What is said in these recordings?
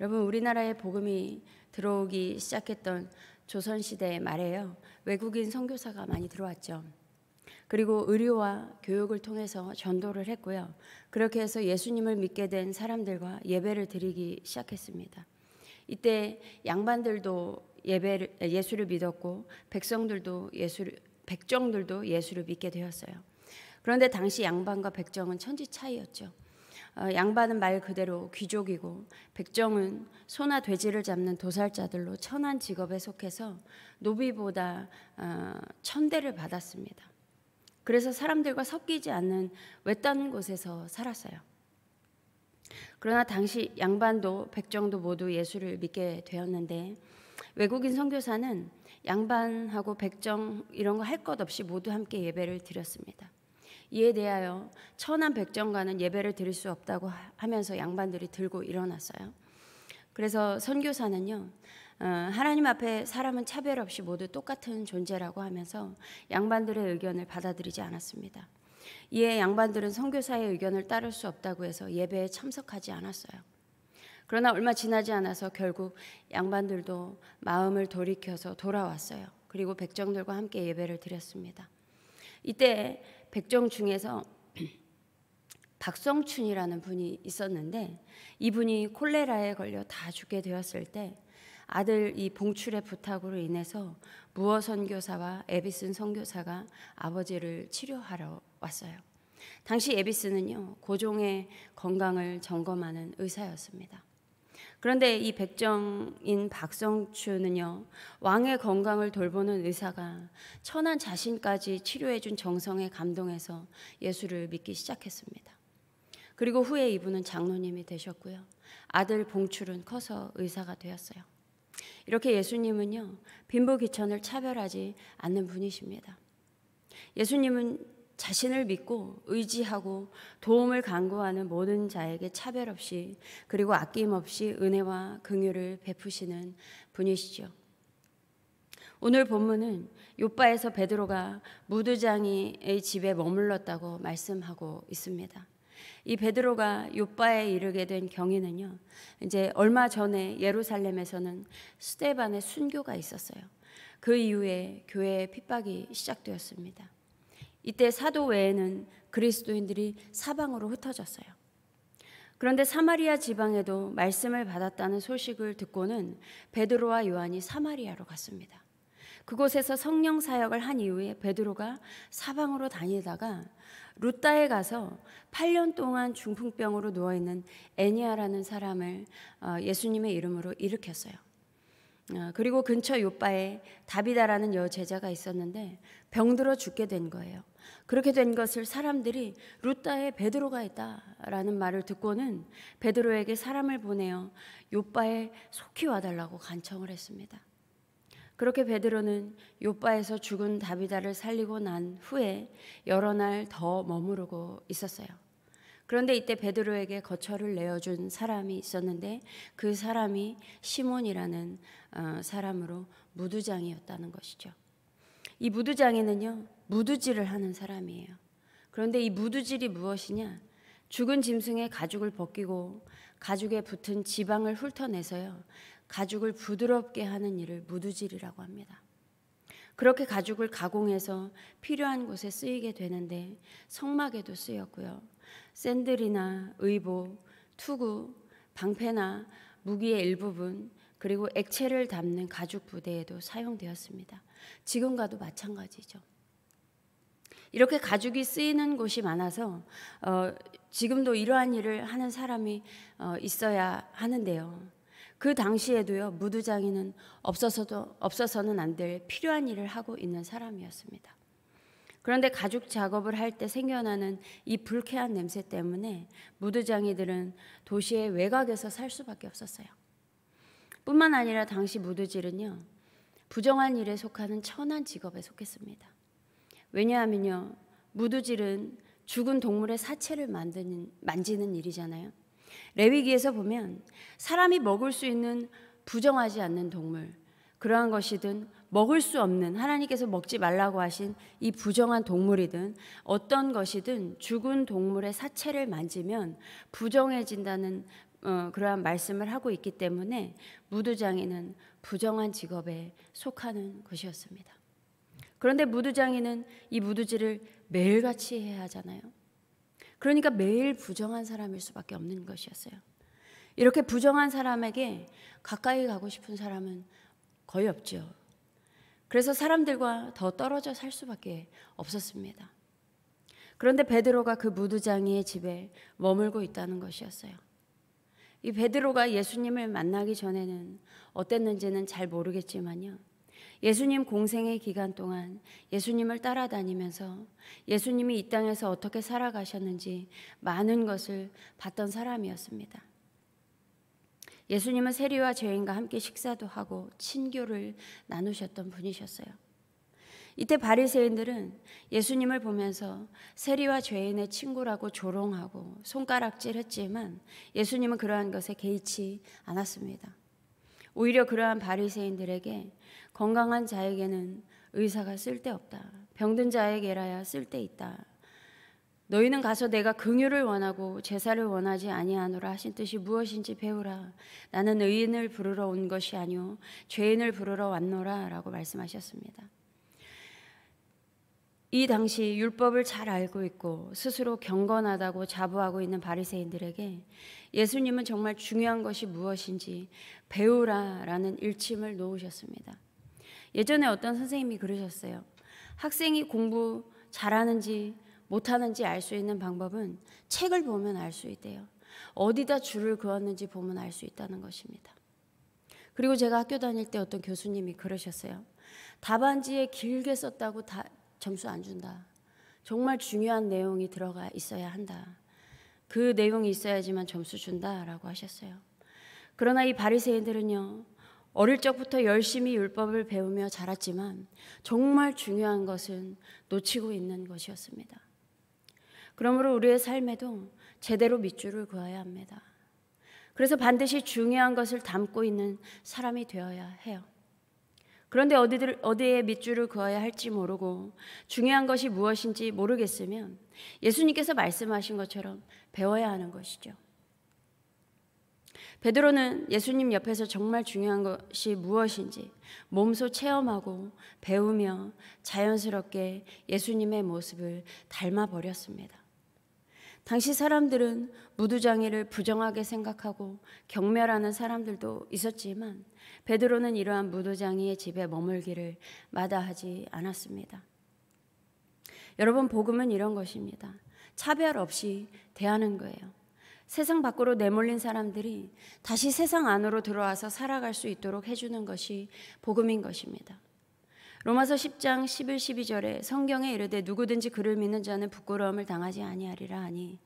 여러분, 우리나라에 복음이 들어오기 시작했던 조선시대 말에요, 외국인 선교사가 많이 들어왔죠. 그리고 의료와 교육을 통해서 전도를 했고요. 그렇게 해서 예수님을 믿게 된 사람들과 예배를 드리기 시작했습니다. 이때 양반들도 예수를 믿었고 백정들도 예수를 믿게 되었어요. 그런데 당시 양반과 백정은 천지 차이였죠. 양반은 말 그대로 귀족이고 백정은 소나 돼지를 잡는 도살자들로 천한 직업에 속해서 노비보다 천대를 받았습니다. 그래서 사람들과 섞이지 않는 외딴 곳에서 살았어요. 그러나 당시 양반도 백정도 모두 예수를 믿게 되었는데, 외국인 선교사는 양반하고 백정 이런 거 할 것 없이 모두 함께 예배를 드렸습니다. 이에 대하여 천한 백정과는 예배를 드릴 수 없다고 하면서 양반들이 들고 일어났어요. 그래서 선교사는요, 하나님 앞에 사람은 차별 없이 모두 똑같은 존재라고 하면서 양반들의 의견을 받아들이지 않았습니다. 이에 양반들은 선교사의 의견을 따를 수 없다고 해서 예배에 참석하지 않았어요. 그러나 얼마 지나지 않아서 결국 양반들도 마음을 돌이켜서 돌아왔어요. 그리고 백정들과 함께 예배를 드렸습니다. 이때 백정 중에서 박성춘이라는 분이 있었는데, 이분이 콜레라에 걸려 다 죽게 되었을 때 아들 이 봉출의 부탁으로 인해서 무어 선교사와 에비슨 선교사가 아버지를 치료하러 왔어요. 당시 에비스는요, 고종의 건강을 점검하는 의사였습니다. 그런데 이 백정인 박성춘은요, 왕의 건강을 돌보는 의사가 천한 자신까지 치료해준 정성에 감동해서 예수를 믿기 시작했습니다. 그리고 후에 이분은 장로님이 되셨고요. 아들 봉출은 커서 의사가 되었어요. 이렇게 예수님은요, 빈부귀천을 차별하지 않는 분이십니다. 예수님은 자신을 믿고 의지하고 도움을 간구하는 모든 자에게 차별 없이 그리고 아낌없이 은혜와 긍휼을 베푸시는 분이시죠. 오늘 본문은 욥바에서 베드로가 무두장이의 집에 머물렀다고 말씀하고 있습니다. 이 베드로가 욥바에 이르게 된 경위는요, 이제 얼마 전에 예루살렘에서는 스데반의 순교가 있었어요. 그 이후에 교회의 핍박이 시작되었습니다. 이때 사도 외에는 그리스도인들이 사방으로 흩어졌어요. 그런데 사마리아 지방에도 말씀을 받았다는 소식을 듣고는 베드로와 요한이 사마리아로 갔습니다. 그곳에서 성령 사역을 한 이후에 베드로가 사방으로 다니다가 루따에 가서 8년 동안 중풍병으로 누워있는 애니아라는 사람을 예수님의 이름으로 일으켰어요. 그리고 근처 욥바에 다비다라는 여제자가 있었는데 병들어 죽게 된 거예요. 그렇게 된 것을 사람들이 루따에 베드로가 있다라는 말을 듣고는 베드로에게 사람을 보내어 욥바에 속히 와달라고 간청을 했습니다. 그렇게 베드로는 욥바에서 죽은 다비다를 살리고 난 후에 여러 날 더 머무르고 있었어요. 그런데 이때 베드로에게 거처를 내어준 사람이 있었는데 그 사람이 시몬이라는 사람으로 무두장이었다는 것이죠. 이 무두장이는요, 무두질을 하는 사람이에요. 그런데 이 무두질이 무엇이냐? 죽은 짐승의 가죽을 벗기고 가죽에 붙은 지방을 훑어내서요, 가죽을 부드럽게 하는 일을 무두질이라고 합니다. 그렇게 가죽을 가공해서 필요한 곳에 쓰이게 되는데 성막에도 쓰였고요. 샌들이나 의복, 투구, 방패나 무기의 일부분, 그리고 액체를 담는 가죽 부대에도 사용되었습니다. 지금과도 마찬가지죠. 이렇게 가죽이 쓰이는 곳이 많아서 지금도 이러한 일을 하는 사람이 있어야 하는데요. 그 당시에도요, 무두장이는 없어서는 안 될 필요한 일을 하고 있는 사람이었습니다. 그런데 가죽 작업을 할 때 생겨나는 이 불쾌한 냄새 때문에 무두장이들은 도시의 외곽에서 살 수밖에 없었어요. 뿐만 아니라 당시 무두질은요, 부정한 일에 속하는 천한 직업에 속했습니다. 왜냐하면요, 무두질은 죽은 동물의 사체를 만지는 일이잖아요. 레위기에서 보면 사람이 먹을 수 있는 부정하지 않는 동물, 그러한 것이든 먹을 수 없는, 하나님께서 먹지 말라고 하신 이 부정한 동물이든 어떤 것이든 죽은 동물의 사체를 만지면 부정해진다는 그러한 말씀을 하고 있기 때문에 무두장이는 부정한 직업에 속하는 것이었습니다. 그런데 무두장이는 이 무두질을 매일같이 해야 하잖아요. 그러니까 매일 부정한 사람일 수밖에 없는 것이었어요. 이렇게 부정한 사람에게 가까이 가고 싶은 사람은 거의 없죠. 그래서 사람들과 더 떨어져 살 수밖에 없었습니다. 그런데 베드로가 그 무두장이의 집에 머물고 있다는 것이었어요. 이 베드로가 예수님을 만나기 전에는 어땠는지는 잘 모르겠지만요. 예수님 공생의 기간 동안 예수님을 따라다니면서 예수님이 이 땅에서 어떻게 살아가셨는지 많은 것을 봤던 사람이었습니다. 예수님은 세리와 죄인과 함께 식사도 하고 친교를 나누셨던 분이셨어요. 이때 바리새인들은 예수님을 보면서 세리와 죄인의 친구라고 조롱하고 손가락질했지만 예수님은 그러한 것에 개의치 않았습니다. 오히려 그러한 바리새인들에게 건강한 자에게는 의사가 쓸데없다. 병든 자에게라야 쓸데있다. 너희는 가서 내가 긍휼을 원하고 제사를 원하지 아니하노라 하신 뜻이 무엇인지 배우라. 나는 의인을 부르러 온 것이 아니오 죄인을 부르러 왔노라 라고 말씀하셨습니다. 이 당시 율법을 잘 알고 있고 스스로 경건하다고 자부하고 있는 바리새인들에게 예수님은 정말 중요한 것이 무엇인지 배우라라는 일침을 놓으셨습니다. 예전에 어떤 선생님이 그러셨어요. 학생이 공부 잘하는지 못하는지 알 수 있는 방법은 책을 보면 알 수 있대요. 어디다 줄을 그었는지 보면 알 수 있다는 것입니다. 그리고 제가 학교 다닐 때 어떤 교수님이 그러셨어요. 답안지에 길게 썼다고 점수 안 준다. 정말 중요한 내용이 들어가 있어야 한다. 그 내용이 있어야지만 점수 준다라고 하셨어요. 그러나 이 바리새인들은요. 어릴 적부터 열심히 율법을 배우며 자랐지만 정말 중요한 것은 놓치고 있는 것이었습니다. 그러므로 우리의 삶에도 제대로 밑줄을 그어야 합니다. 그래서 반드시 중요한 것을 담고 있는 사람이 되어야 해요. 그런데 어디에 밑줄을 그어야 할지 모르고 중요한 것이 무엇인지 모르겠으면 예수님께서 말씀하신 것처럼 배워야 하는 것이죠. 베드로는 예수님 옆에서 정말 중요한 것이 무엇인지 몸소 체험하고 배우며 자연스럽게 예수님의 모습을 닮아버렸습니다. 당시 사람들은 무두장이를 부정하게 생각하고 경멸하는 사람들도 있었지만 베드로는 이러한 무두장이의 집에 머물기를 마다하지 않았습니다. 여러분, 복음은 이런 것입니다. 차별 없이 대하는 거예요. 세상 밖으로 내몰린 사람들이 다시 세상 안으로 들어와서 살아갈 수 있도록 해주는 것이 복음인 것입니다. 로마서 10장 11, 12절에 성경에 이르되 누구든지 그를 믿는 자는 부끄러움을 당하지 아니하리라 하니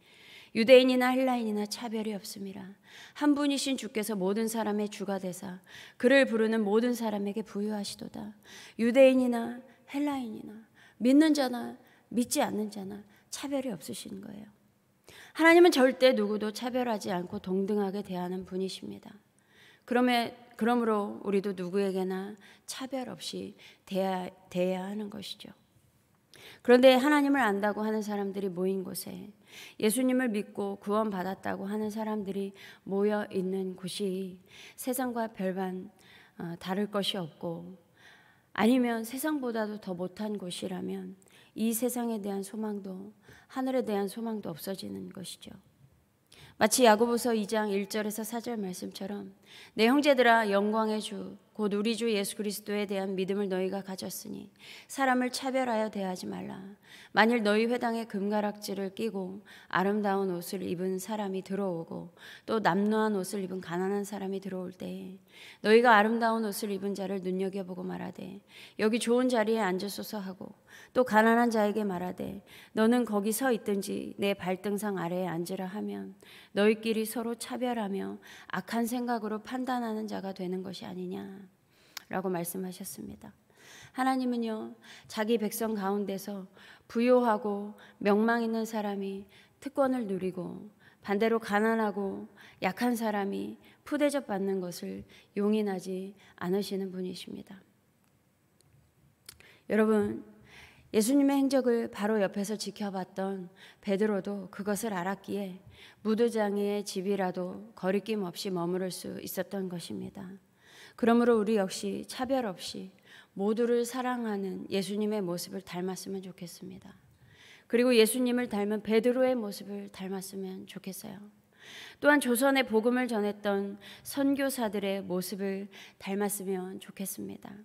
유대인이나 헬라인이나 차별이 없음이라. 한 분이신 주께서 모든 사람의 주가 되사 그를 부르는 모든 사람에게 부유하시도다. 유대인이나 헬라인이나 믿는 자나 믿지 않는 자나 차별이 없으신 거예요. 하나님은 절대 누구도 차별하지 않고 동등하게 대하는 분이십니다. 그러므로 우리도 누구에게나 차별 없이 대해야 하는 것이죠. 그런데 하나님을 안다고 하는 사람들이 모인 곳에 예수님을 믿고 구원받았다고 하는 사람들이 모여 있는 곳이 세상과 별반 다를 것이 없고 아니면 세상보다도 더 못한 곳이라면 이 세상에 대한 소망도 하늘에 대한 소망도 없어지는 것이죠. 마치 야고보서 2장 1절에서 4절 말씀처럼 내 형제들아 영광의 주 곧 우리 주 예수 그리스도에 대한 믿음을 너희가 가졌으니 사람을 차별하여 대하지 말라. 만일 너희 회당에 금가락지를 끼고 아름다운 옷을 입은 사람이 들어오고 또 남루한 옷을 입은 가난한 사람이 들어올 때에 너희가 아름다운 옷을 입은 자를 눈여겨보고 말하되 여기 좋은 자리에 앉으소서 하고 또 가난한 자에게 말하되 너는 거기 서 있든지 내 발등상 아래에 앉으라 하면 너희끼리 서로 차별하며 악한 생각으로 판단하는 자가 되는 것이 아니냐 라고 말씀하셨습니다. 하나님은요 자기 백성 가운데서 부요하고 명망 있는 사람이 특권을 누리고 반대로 가난하고 약한 사람이 푸대접 받는 것을 용인하지 않으시는 분이십니다. 여러분, 예수님의 행적을 바로 옆에서 지켜봤던 베드로도 그것을 알았기에 무도장이의 집이라도 거리낌 없이 머무를 수 있었던 것입니다. 그러므로 우리 역시 차별 없이 모두를 사랑하는 예수님의 모습을 닮았으면 좋겠습니다. 그리고 예수님을 닮은 베드로의 모습을 닮았으면 좋겠어요. 또한 조선의 복음을 전했던 선교사들의 모습을 닮았으면 좋겠습니다.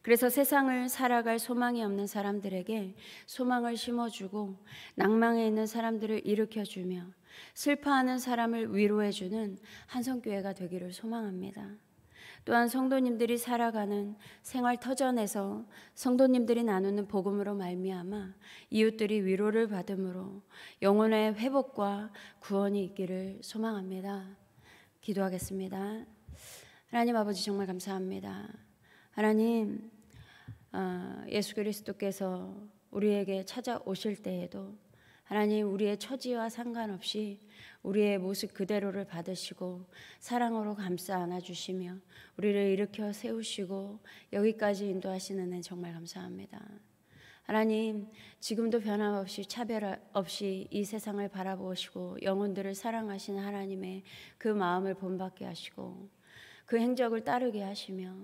그래서 세상을 살아갈 소망이 없는 사람들에게 소망을 심어주고 낭망에 있는 사람들을 일으켜주며 슬퍼하는 사람을 위로해주는 한성교회가 되기를 소망합니다. 또한 성도님들이 살아가는 생활 터전에서 성도님들이 나누는 복음으로 말미암아 이웃들이 위로를 받음으로 영혼의 회복과 구원이 있기를 소망합니다. 기도하겠습니다. 하나님 아버지, 정말 감사합니다. 하나님, 예수 그리스도께서 우리에게 찾아오실 때에도 하나님, 우리의 처지와 상관없이 우리의 모습 그대로를 받으시고 사랑으로 감싸 안아주시며 우리를 일으켜 세우시고 여기까지 인도하시는 은 정말 감사합니다. 하나님, 지금도 변함없이 차별 없이 이 세상을 바라보시고 영혼들을 사랑하시는 하나님의 그 마음을 본받게 하시고 그 행적을 따르게 하시며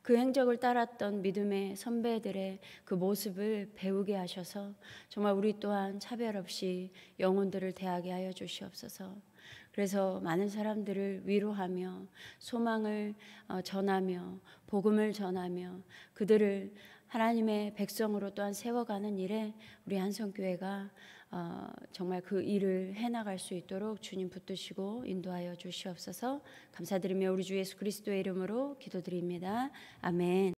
그 행적을 따랐던 믿음의 선배들의 그 모습을 배우게 하셔서 정말 우리 또한 차별 없이 영혼들을 대하게 하여 주시옵소서. 그래서 많은 사람들을 위로하며 소망을 전하며 복음을 전하며 그들을 하나님의 백성으로 또한 세워가는 일에 우리 한성교회가 정말 그 일을 해나갈 수 있도록 주님 붙드시고 인도하여 주시옵소서. 감사드리며 우리 주 예수 그리스도의 이름으로 기도드립니다. 아멘.